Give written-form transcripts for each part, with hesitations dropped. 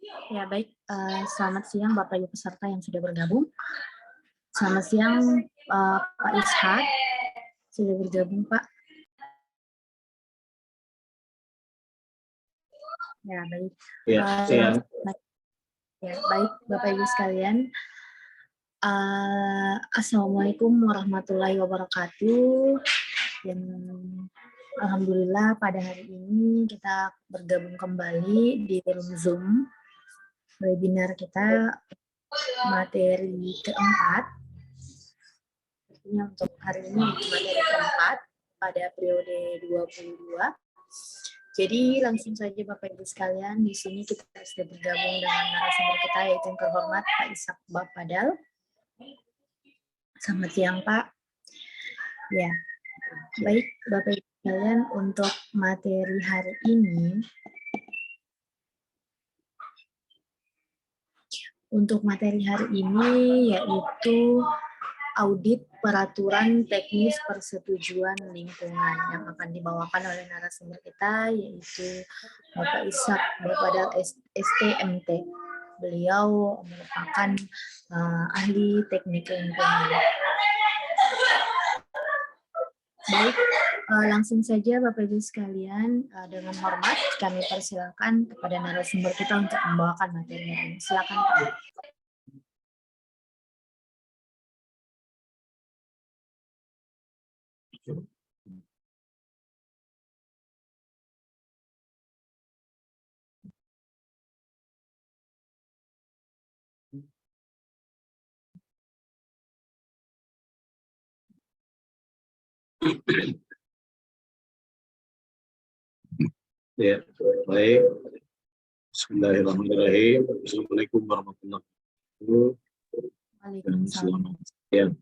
Ya, baik. Selamat siang Bapak Ibu peserta yang sudah bergabung. Selamat siang Pak Ishak, sudah bergabung Pak. Ya, baik. Ya, siang. Ya, baik Bapak Ibu sekalian. Assalamualaikum warahmatullahi wabarakatuh. Dan alhamdulillah pada hari ini kita bergabung kembali di room Zoom webinar kita materi keempat. Untuk hari ini materi keempat pada periode 22. Jadi langsung saja Bapak Ibu sekalian, di sini kita sudah bergabung dengan narasumber kita yaitu yang terhormat Pak Ishak Bapadal. Selamat siang Pak. Ya, baik Bapak Ibu sekalian, untuk materi hari ini, yaitu audit peraturan teknis persetujuan lingkungan yang akan dibawakan oleh narasumber kita yaitu Bapak Ishak Bapadal STMT. Beliau merupakan ahli teknik lingkungan. Baik, langsung saja Bapak Ibu sekalian, dengan hormat kami persilakan kepada narasumber kita untuk membawakan materi ini. Silakan Pak. Ya, baik. Bismillahirrahmanirrahim. Assalamualaikum warahmatullahi wabarakatuh. Dan selamat siang.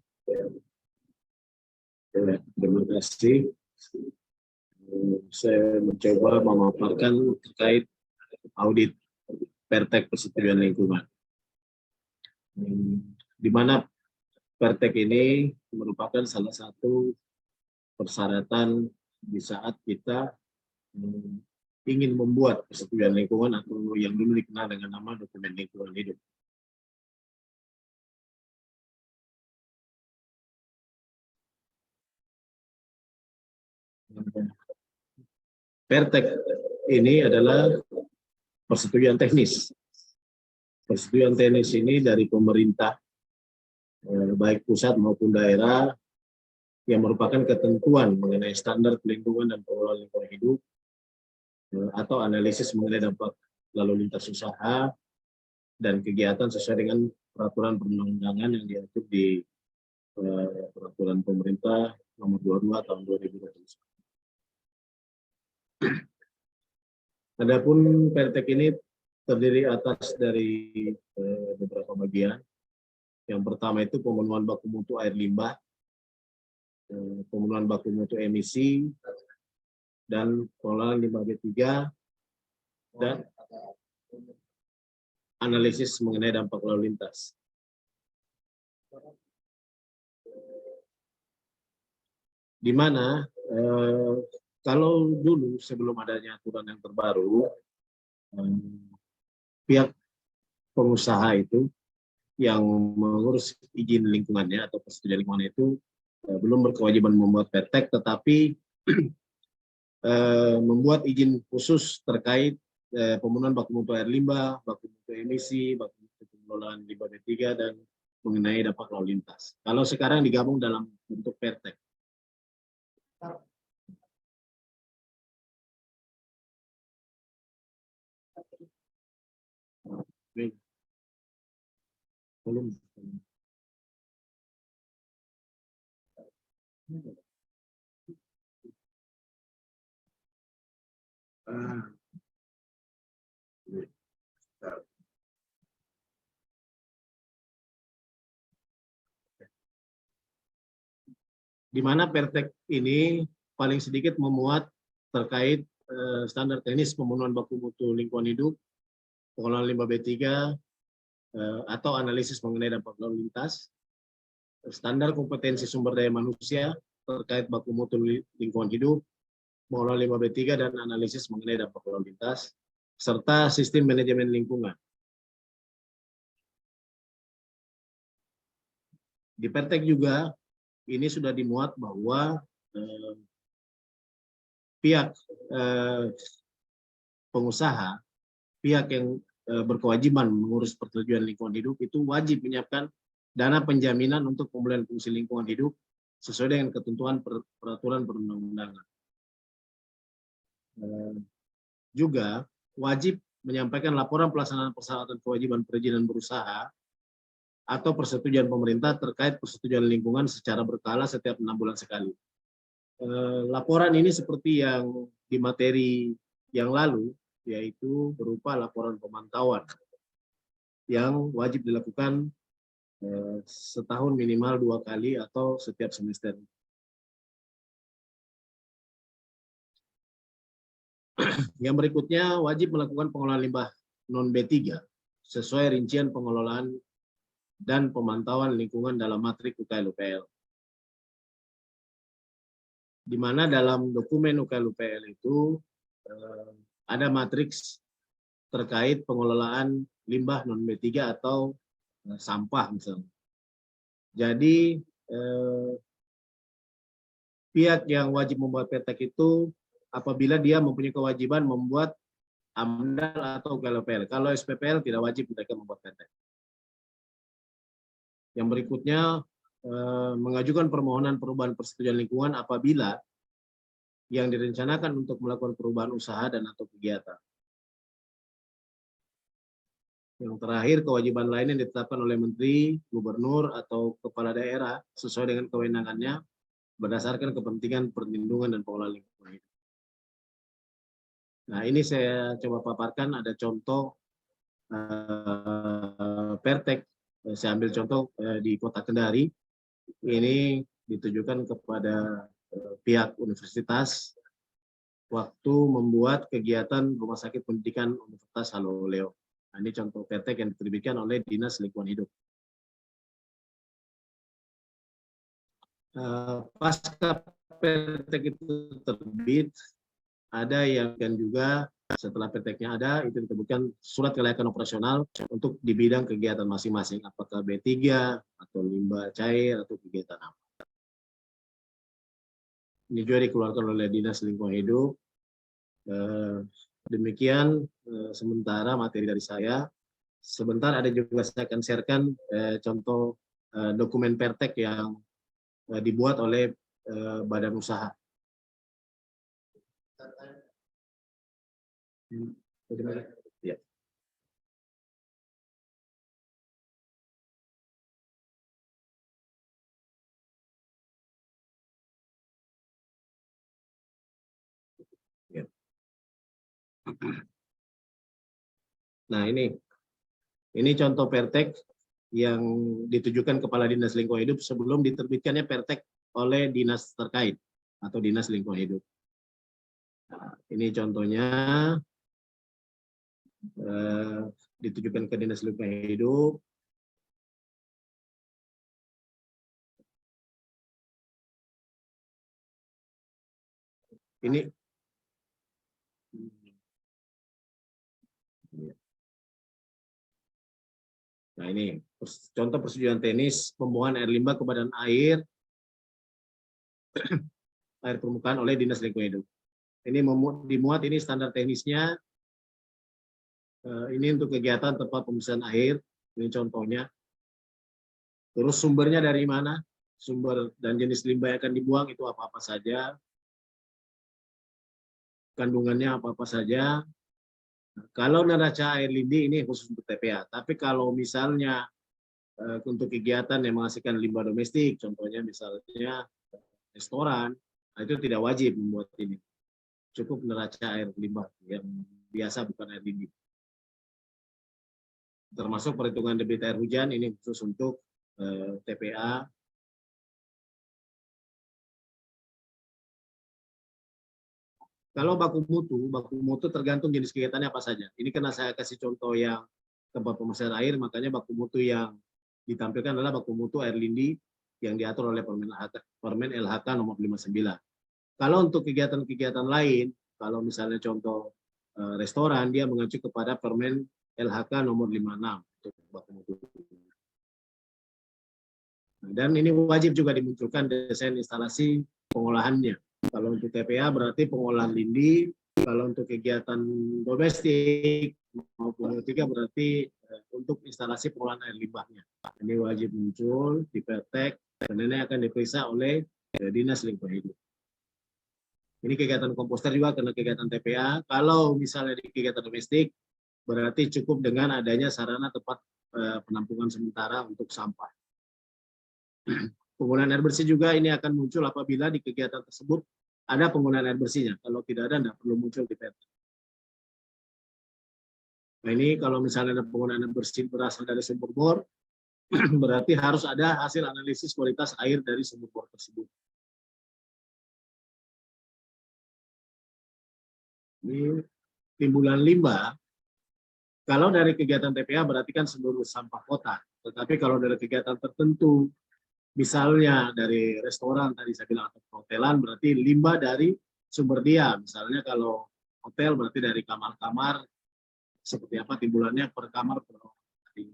Ya, terima kasih. Saya mencoba memaparkan terkait audit Pertek Persetujuan Lingkungan. Di mana Pertek ini merupakan salah satu persyaratan di saat kita ingin membuat persetujuan lingkungan atau yang dulu dikenal dengan nama dokumen lingkungan hidup. Pertek ini adalah persetujuan teknis. Persetujuan teknis ini dari pemerintah, baik pusat maupun daerah, yang merupakan ketentuan mengenai standar lingkungan dan pengelolaan lingkungan hidup, atau analisis mengenai dampak lalu lintas usaha dan kegiatan sesuai dengan peraturan perundang-undangan yang diatur di peraturan pemerintah nomor 22 tahun 2021. Adapun Pertek ini terdiri atas dari beberapa bagian. Yang pertama itu pemenuhan baku mutu air limbah, pemenuhan baku mutu emisi, dan pengelolaan limbah B3, dan analisis mengenai dampak lalu lintas. Di mana kalau dulu sebelum adanya aturan yang terbaru, pihak pengusaha itu yang mengurus izin lingkungannya atau persetujuan lingkungan itu belum berkewajiban membuat Pertek, tetapi membuat izin khusus terkait pemenuhan baku mutu air limbah, baku mutu emisi, baku mutu pengelolaan limbah B3, dan mengenai dampak lalu lintas. Kalau sekarang digabung dalam bentuk Pertek. Belum. Di mana Pertek ini paling sedikit memuat terkait standar teknis pemenuhan baku mutu lingkungan hidup, pengelolaan limbah B3, atau analisis mengenai dampak lalu lintas, standar kompetensi sumber daya manusia terkait baku mutu lingkungan hidup, pengelolaan limbah B3, dan analisis mengenai dampak lalu lintas, serta sistem manajemen lingkungan. Di Pertek juga ini sudah dimuat bahwa pihak pengusaha, pihak yang berkewajiban mengurus persetujuan lingkungan hidup itu wajib menyiapkan dana penjaminan untuk pemulihan fungsi lingkungan hidup sesuai dengan ketentuan peraturan perundang-undangan. Juga wajib menyampaikan laporan pelaksanaan persyaratan kewajiban perizinan berusaha atau persetujuan pemerintah terkait persetujuan lingkungan secara berkala setiap 6 bulan sekali. Laporan ini seperti yang di materi yang lalu, yaitu berupa laporan pemantauan yang wajib dilakukan setahun minimal 2 kali atau setiap semester. Yang berikutnya wajib melakukan pengelolaan limbah non B3 sesuai rincian pengelolaan dan pemantauan lingkungan dalam matrik UKL-UPL. Di mana dalam dokumen UKL-UPL itu ada matriks terkait pengelolaan limbah non B3 atau sampah misalnya. Jadi pihak yang wajib membuat Pertek itu apabila dia mempunyai kewajiban membuat AMDAL atau UKL-UPL. Kalau SPPL tidak wajib mereka membuat Pertek. Yang berikutnya mengajukan permohonan perubahan persetujuan lingkungan apabila yang direncanakan untuk melakukan perubahan usaha dan atau kegiatan. Yang terakhir, kewajiban lain yang ditetapkan oleh Menteri, Gubernur, atau Kepala Daerah sesuai dengan kewenangannya berdasarkan kepentingan perlindungan dan pengelolaan lingkungan hidup. Nah, ini saya coba paparkan, ada contoh Pertek. Saya ambil contoh di Kota Kendari. Ini ditujukan kepada pihak universitas waktu membuat kegiatan Rumah Sakit Pendidikan Universitas Haloleo. Nah, ini contoh Pertek yang diterbitkan oleh Dinas Lingkungan Hidup. Pasca Pertek itu terbit, ada yang kan juga setelah Perteknya ada, itu diterbitkan surat kelayakan operasional untuk di bidang kegiatan masing-masing, apakah B3 atau limbah cair atau kegiatan apa. Ini juga dikeluarkan oleh Dinas Lingkungan Hidup. Demikian sementara materi dari saya. Sebentar ada juga saya akan sharekan contoh dokumen Pertek yang dibuat oleh badan usaha. Ya. Ya. Nah, ini contoh Pertek yang ditujukan Kepala Dinas Lingkungan Hidup sebelum diterbitkannya Pertek oleh dinas terkait atau Dinas Lingkungan Hidup. Nah, ini contohnya ditujukan ke Dinas Lingkungan Hidup. Ini nah, ini contoh persetujuan teknis pembuangan air limbah ke badan air permukaan oleh Dinas Lingkungan Hidup. Ini dimuat, ini standar teknisnya. Ini untuk kegiatan tempat pembuangan air. Ini contohnya. Terus sumbernya dari mana? Sumber dan jenis limbah yang akan dibuang itu apa-apa saja. Kandungannya apa-apa saja. Kalau neraca air lindi ini khusus untuk TPA. Tapi kalau misalnya untuk kegiatan yang menghasilkan limbah domestik, contohnya misalnya restoran, itu tidak wajib membuat ini. Cukup neraca air limbah yang biasa, bukan air lindi. Termasuk perhitungan debit air hujan, ini khusus untuk TPA. Kalau baku mutu tergantung jenis kegiatannya apa saja. Ini karena saya kasih contoh yang tempat pembuangan air, makanya baku mutu yang ditampilkan adalah baku mutu air lindi yang diatur oleh Permen LHK nomor 59. Kalau untuk kegiatan-kegiatan lain, kalau misalnya contoh restoran, dia mengacu kepada Permen LHK nomor 56 untuk baku mutu. Dan ini wajib juga dimunculkan desain instalasi pengolahannya. Kalau untuk TPA berarti pengolahan lindi, kalau untuk kegiatan domestik maupun ketiga berarti untuk instalasi pengolahan air limbahnya. Ini wajib muncul di Pertek dan ini akan diperiksa oleh Dinas Lingkungan Hidup. Ini kegiatan komposter juga karena kegiatan TPA. Kalau misalnya di kegiatan domestik berarti cukup dengan adanya sarana tempat penampungan sementara untuk sampah. Penggunaan air bersih juga ini akan muncul apabila di kegiatan tersebut ada penggunaan air bersihnya. Kalau tidak ada, tidak perlu muncul di PT. Nah ini kalau misalnya ada penggunaan air bersih berasal dari sumber bor, berarti harus ada hasil analisis kualitas air dari sumber bor tersebut. Ini timbulan limbah. Kalau dari kegiatan TPA berarti kan seluruh sampah kota. Tetapi kalau dari kegiatan tertentu, misalnya dari restoran tadi saya bilang atau perhotelan berarti limbah dari sumber dia. Misalnya kalau hotel berarti dari kamar-kamar seperti apa timbulannya per kamar per hari.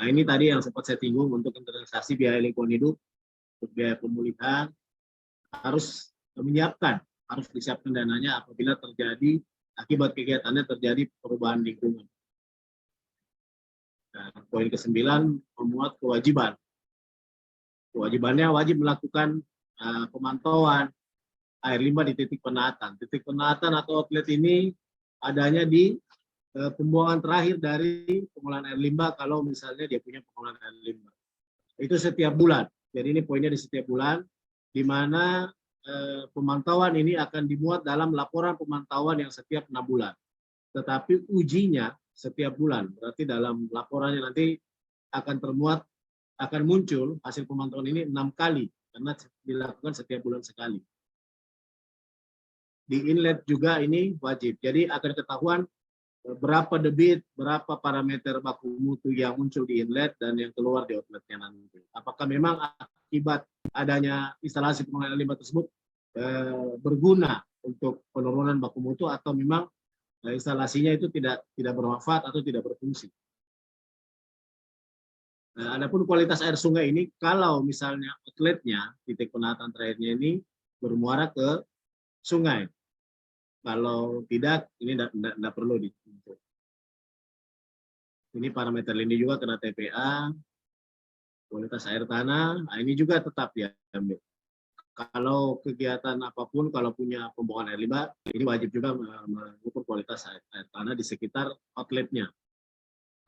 Nah ini tadi yang sempat saya singgung untuk internalisasi biaya lingkungan hidup, untuk biaya pemulihan harus menyiapkan, harus disiapkan dananya apabila terjadi akibat kegiatannya terjadi perubahan lingkungan. Nah, poin ke-9 memuat kewajiban. Kewajibannya wajib melakukan pemantauan air limbah di titik penaatan. Titik penaatan atau outlet ini adanya di pembuangan terakhir dari pengolahan air limbah kalau misalnya dia punya pengolahan air limbah. Itu setiap bulan. Jadi ini poinnya di setiap bulan, di mana pemantauan ini akan dimuat dalam laporan pemantauan yang setiap 6 bulan. Tetapi ujinya setiap bulan. Berarti dalam laporannya nanti akan muncul hasil pemantauan ini 6 kali karena dilakukan setiap bulan sekali. Di inlet juga ini wajib. Jadi akan ketahuan berapa debit, berapa parameter baku mutu yang muncul di inlet dan yang keluar di outletnya nanti. Apakah memang akibat adanya instalasi pengolahan limbah tersebut berguna untuk penurunan baku mutu atau memang instalasinya itu tidak bermanfaat atau tidak berfungsi. Nah, adapun kualitas air sungai ini, kalau misalnya outletnya, titik penataan terakhirnya ini bermuara ke sungai. Kalau tidak, ini tidak perlu dibentuk. Ini parameter lindi juga kena TPA, kualitas air tanah, nah ini juga tetap diambil. Kalau kegiatan apapun, kalau punya pembuangan air limbah, ini wajib juga mengukur kualitas air tanah di sekitar outletnya.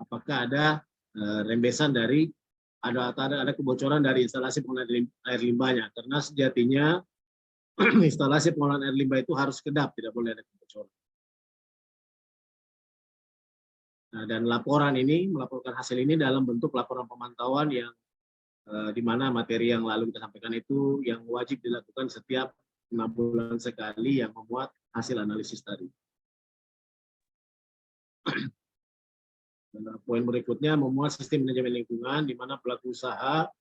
Apakah ada rembesan dari ada kebocoran dari instalasi pengolahan air limbahnya? Karena sejatinya instalasi pengolahan air limbah itu harus kedap, tidak boleh ada kebocoran. Nah, dan laporan ini melaporkan hasil ini dalam bentuk laporan pemantauan yang di mana materi yang lalu kita sampaikan itu yang wajib dilakukan setiap 6 bulan sekali yang memuat hasil analisis tadi. Dan poin berikutnya memuat sistem manajemen lingkungan di mana pelaku usaha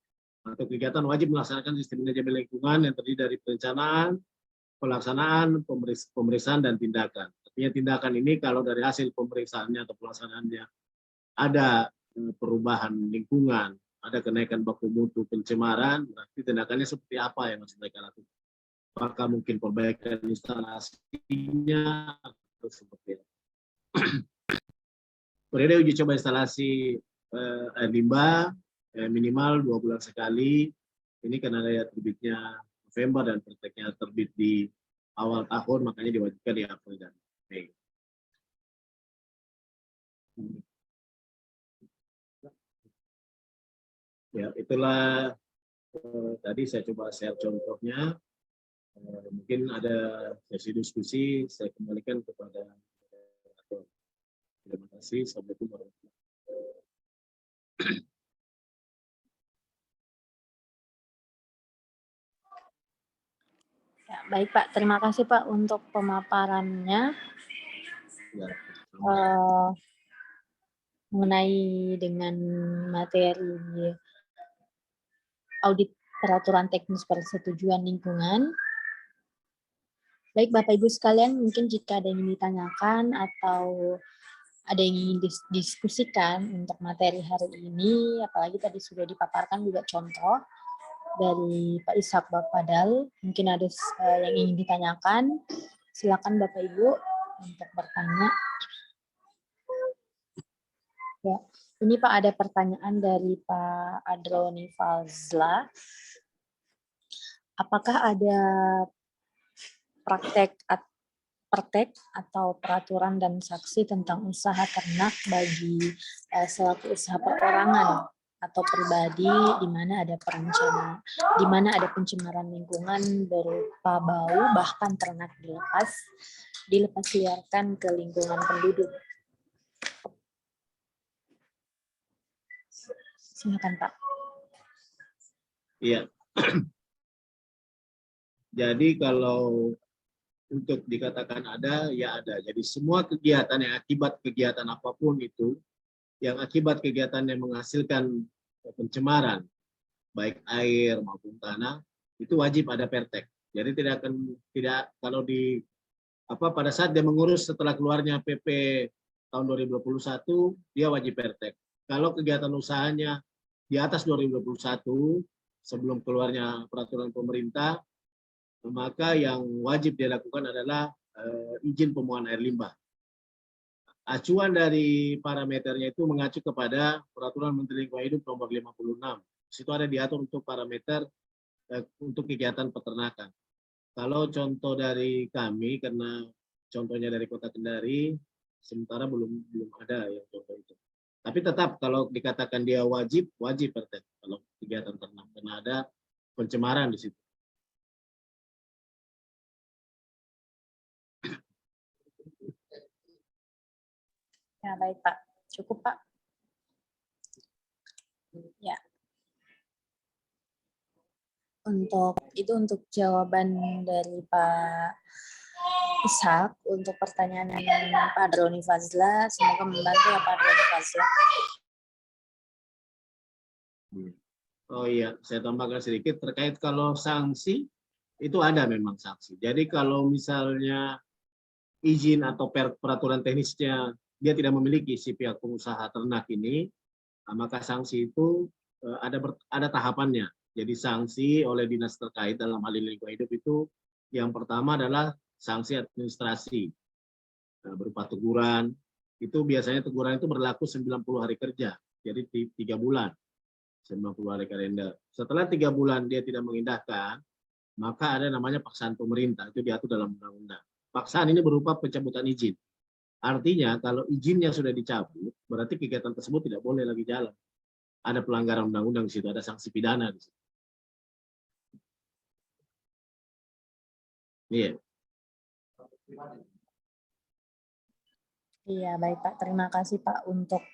atau kegiatan wajib melaksanakan sistem manajemen lingkungan yang terdiri dari perencanaan, pelaksanaan, pemeriksaan, dan tindakan. Artinya tindakan ini kalau dari hasil pemeriksaannya atau pelaksanaannya ada perubahan lingkungan, ada kenaikan baku mutu, pencemaran, berarti tindakannya seperti apa yang harus mereka lakukan. Apakah mungkin perbaikan instalasinya atau seperti apa. Periode uji coba instalasi air limbah minimal 2 bulan sekali. Ini karena daya terbitnya November dan prakteknya terbit di awal tahun, makanya diwajibkan di April dan Mei. Ya, itulah tadi saya coba share contohnya. Mungkin ada sesi diskusi, saya kembalikan kepada moderator. Terima kasih. Assalamualaikum warahmatullahi wabarakatuh. Ya, baik Pak, terima kasih Pak untuk pemaparannya Ya, mengenai dengan materi audit peraturan teknis persetujuan lingkungan. Baik Bapak Ibu sekalian, mungkin jika ada yang ingin ditanyakan atau ada yang ingin diskusikan untuk materi hari ini, apalagi tadi sudah dipaparkan juga contoh dari Pak Ishak Bapadal, mungkin ada yang ingin ditanyakan, silakan Bapak Ibu untuk bertanya. Ya, ini Pak ada pertanyaan dari Pak Adroni Fazla. Apakah ada praktek atau peraturan dan saksi tentang usaha ternak bagi selaku usaha perorangan atau pribadi di mana ada pencemaran lingkungan berupa bau, bahkan ternak dilepas liarkan ke lingkungan penduduk. Silakan Pak. Iya. Jadi kalau untuk dikatakan ada, ya ada. Jadi semua kegiatan yang akibat kegiatan apapun itu, yang akibat kegiatan yang menghasilkan pencemaran, baik air maupun tanah, itu wajib ada pertek. Jadi kalau pada saat dia mengurus setelah keluarnya PP tahun 2021, dia wajib pertek. Kalau kegiatan usahanya di atas 2021, sebelum keluarnya peraturan pemerintah, maka yang wajib dilakukan adalah izin pembuangan air limbah. Acuan dari parameternya itu mengacu kepada Peraturan Menteri Lingkungan Hidup nomor 56. Di situ ada diatur untuk parameter untuk kegiatan peternakan. Kalau contoh dari kami, karena contohnya dari Kota Kendari, sementara belum ada yang contoh itu. Tapi tetap kalau dikatakan dia wajib pertek kalau kegiatan ternak, karena ada pencemaran di situ. Ya, baik Pak. Cukup Pak. Ya. Untuk jawaban dari Pak Ishak untuk pertanyaan Pak Adroni Fazla, semoga membantu ya Pak Adroni Fazla. Oh iya, saya tambahkan sedikit terkait kalau sanksi, itu ada memang sanksi. Jadi kalau misalnya izin atau peraturan teknisnya dia tidak memiliki si pihak pengusaha ternak ini, maka sanksi itu ada tahapannya. Jadi sanksi oleh dinas terkait dalam hal ini lingkungan hidup itu yang pertama adalah sanksi administrasi berupa teguran. Itu biasanya teguran itu berlaku 90 hari kerja, jadi 3 bulan, 90 hari kalender. Setelah 3 bulan dia tidak mengindahkan, maka ada namanya paksaan pemerintah, itu diatur dalam undang-undang. Paksaan ini berupa pencabutan izin. Artinya kalau izinnya sudah dicabut, berarti kegiatan tersebut tidak boleh lagi jalan. Ada pelanggaran undang-undang di situ, ada sanksi pidana di situ. Iya. Iya, baik Pak. Terima kasih Pak untuk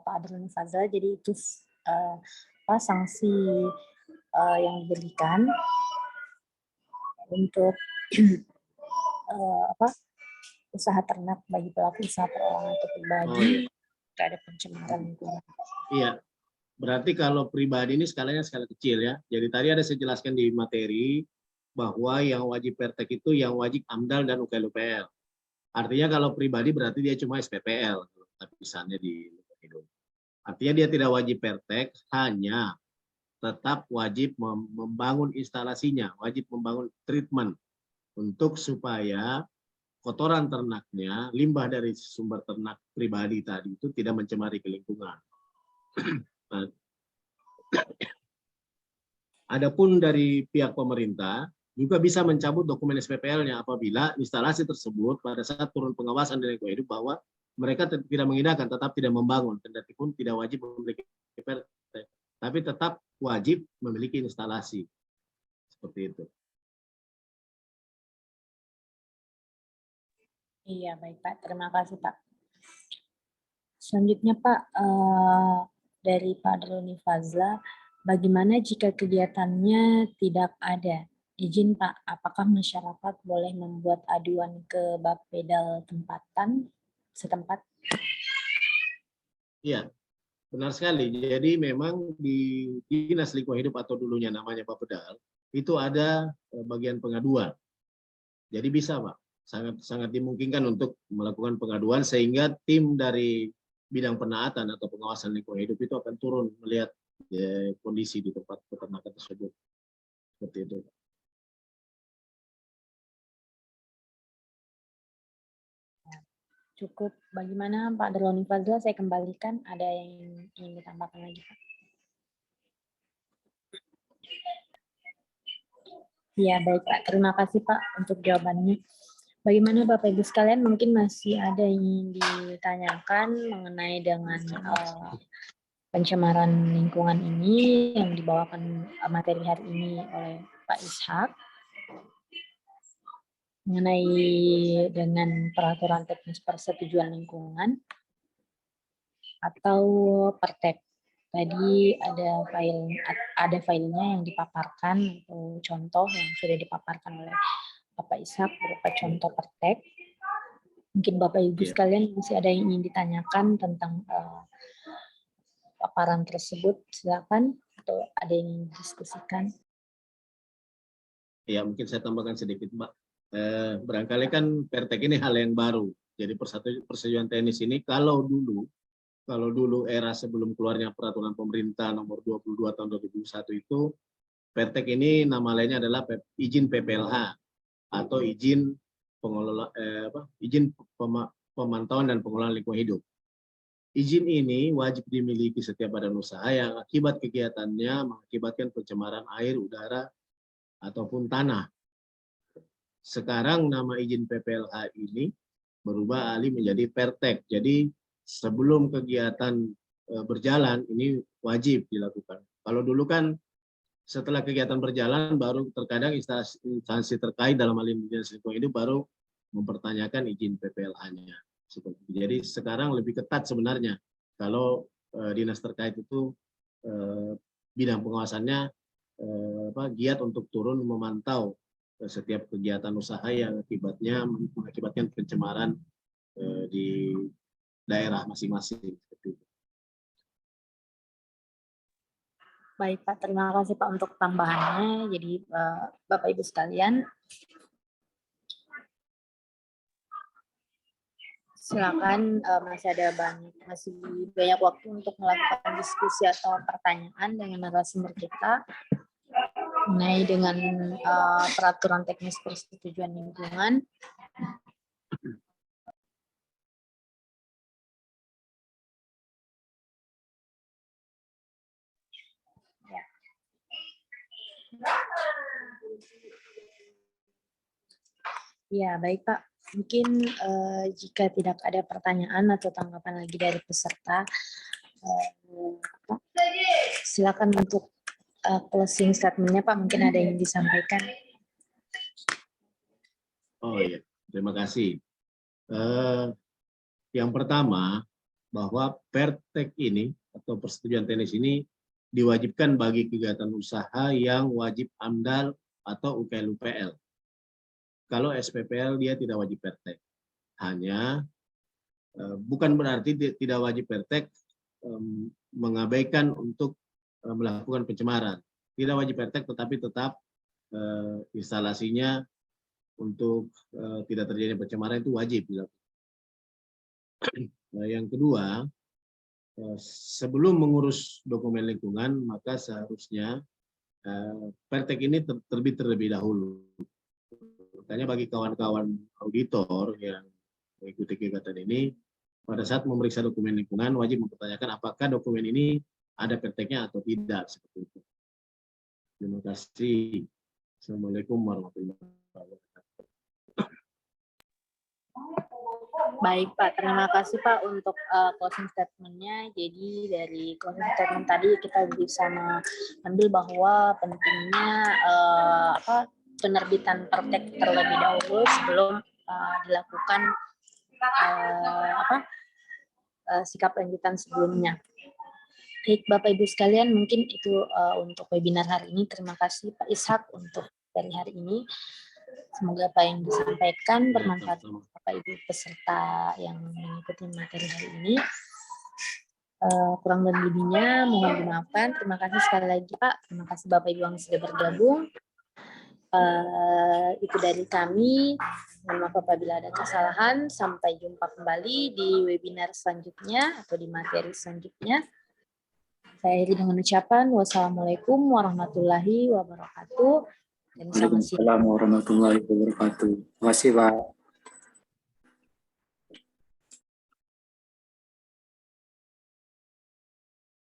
Pak Adroni Fazla. Jadi itu sanksi yang diberikan untuk usaha ternak bagi pelaku usaha perorangan atau pribadi terhadap pencemaran lingkungan. Iya, berarti kalau pribadi ini skalanya skala kecil ya. Jadi tadi ada saya jelaskan di materi bahwa yang wajib pertek itu yang wajib AMDAL dan UKL-UPL. Artinya kalau pribadi berarti dia cuma SPPL, tapi misalnya di hidup. Artinya dia tidak wajib pertek, hanya tetap wajib membangun instalasinya, wajib membangun treatment untuk supaya kotoran ternaknya, limbah dari sumber ternak pribadi tadi itu tidak mencemari ke lingkungan. Nah, adapun dari pihak pemerintah juga bisa mencabut dokumen SPPL-nya apabila instalasi tersebut pada saat turun pengawasan dari lingkungan hidup bahwa mereka tidak mengindahkan, tetap tidak membangun, kendati pun tidak wajib memiliki pertek, tapi tetap wajib memiliki instalasi. Seperti itu. Iya, baik Pak. Terima kasih Pak. Selanjutnya Pak, dari Pak Adroni Fazla, bagaimana jika kegiatannya tidak ada izin Pak? Apakah masyarakat boleh membuat aduan ke Bapedal setempat? Iya, benar sekali. Jadi memang di Dinas Lingkungan Hidup atau dulunya namanya Bapedal, itu ada bagian pengaduan. Jadi bisa, Pak. Sangat dimungkinkan untuk melakukan pengaduan sehingga tim dari bidang penaatan atau pengawasan lingkungan hidup itu akan turun melihat kondisi di tempat peternakan tersebut. Seperti itu. Cukup. Bagaimana Pak Darloni Fazla? Saya kembalikan. Ada yang ingin ditambahkan lagi, Pak? Ya, baik Pak. Terima kasih Pak untuk jawabannya. Bagaimana Bapak Ibu sekalian, mungkin masih ada yang ingin ditanyakan mengenai dengan pencemaran lingkungan ini yang dibawakan materi hari ini oleh Pak Ishak mengenai dengan peraturan teknis persetujuan lingkungan atau Pertek. Tadi ada filenya yang dipaparkan atau contoh yang sudah dipaparkan oleh Bapak Ishak berupa contoh Pertek. Mungkin Bapak Ibu sekalian masih ada yang ingin ditanyakan tentang paparan tersebut, silakan, atau ada yang ingin didiskusikan. Ya, mungkin saya tambahkan sedikit, Mbak. Barangkali kan Pertek ini hal yang baru. Jadi persetujuan teknis ini kalau dulu era sebelum keluarnya peraturan pemerintah nomor 22 tahun 2001 itu, Pertek ini nama lainnya adalah izin PPLH atau izin pemantauan dan pengelolaan lingkungan hidup. Izin ini wajib dimiliki setiap badan usaha yang akibat kegiatannya mengakibatkan pencemaran air, udara, ataupun tanah. Sekarang nama izin PPLH ini berubah alih menjadi Pertek. Jadi sebelum kegiatan berjalan ini wajib dilakukan. Kalau dulu kan setelah kegiatan berjalan baru terkadang instansi terkait dalam hal ini dinas lingkungan hidup baru mempertanyakan izin PPLH-nya. Jadi sekarang lebih ketat sebenarnya kalau dinas terkait itu bidang pengawasannya giat untuk turun memantau setiap kegiatan usaha yang mengakibatkan pencemaran di daerah masing-masing. Baik Pak, terima kasih Pak untuk tambahannya. Jadi Bapak Ibu sekalian, silakan, masih banyak waktu untuk melakukan diskusi atau pertanyaan dengan narasumber kita mengenai dengan peraturan teknis persetujuan lingkungan. Ya, baik Pak. Mungkin jika tidak ada pertanyaan atau tanggapan lagi dari peserta, silakan untuk closing statement-nya Pak. Mungkin ada yang disampaikan. Oh iya, terima kasih. Yang pertama, bahwa Pertek ini atau persetujuan teknis ini diwajibkan bagi kegiatan usaha yang wajib AMDAL atau UKL-UPL. Kalau SPPL dia tidak wajib Pertek. Hanya bukan berarti tidak wajib Pertek mengabaikan untuk melakukan pencemaran. Tidak wajib Pertek tetapi tetap instalasinya untuk tidak terjadi pencemaran itu wajib dilakukan. Yang kedua, sebelum mengurus dokumen lingkungan maka seharusnya Pertek ini terbit terlebih dahulu. Makanya bagi kawan-kawan auditor yang mengikuti kegiatan ini, pada saat memeriksa dokumen lingkungan wajib mempertanyakan apakah dokumen ini ada Perteknya atau tidak, seperti itu. Terima kasih. Assalamualaikum warahmatullahi wabarakatuh. Baik Pak, terima kasih Pak untuk closing statement-nya. Jadi dari closing statement tadi kita bisa mengambil bahwa pentingnya penerbitan Pertek terlebih dahulu sebelum dilakukan sikap lanjutan sebelumnya. Baik Bapak Ibu sekalian, mungkin itu untuk webinar hari ini. Terima kasih Pak Ishak untuk dari hari ini. Semoga apa yang disampaikan bermanfaat untuk Bapak Ibu peserta yang mengikuti materi hari ini. Kurang dan lebihnya mohon dimaafkan. Terima kasih sekali lagi Pak. Terima kasih Bapak Ibu yang sudah bergabung. Itu dari kami. Mohon maaf apabila ada kesalahan. Sampai jumpa kembali di webinar selanjutnya atau di materi selanjutnya. Saya akhiri dengan ucapan wassalamualaikum warahmatullahi wabarakatuh. Dan selamat siang. Waalaikumsalam warahmatullahi wabarakatuh. Terima kasih, Pak.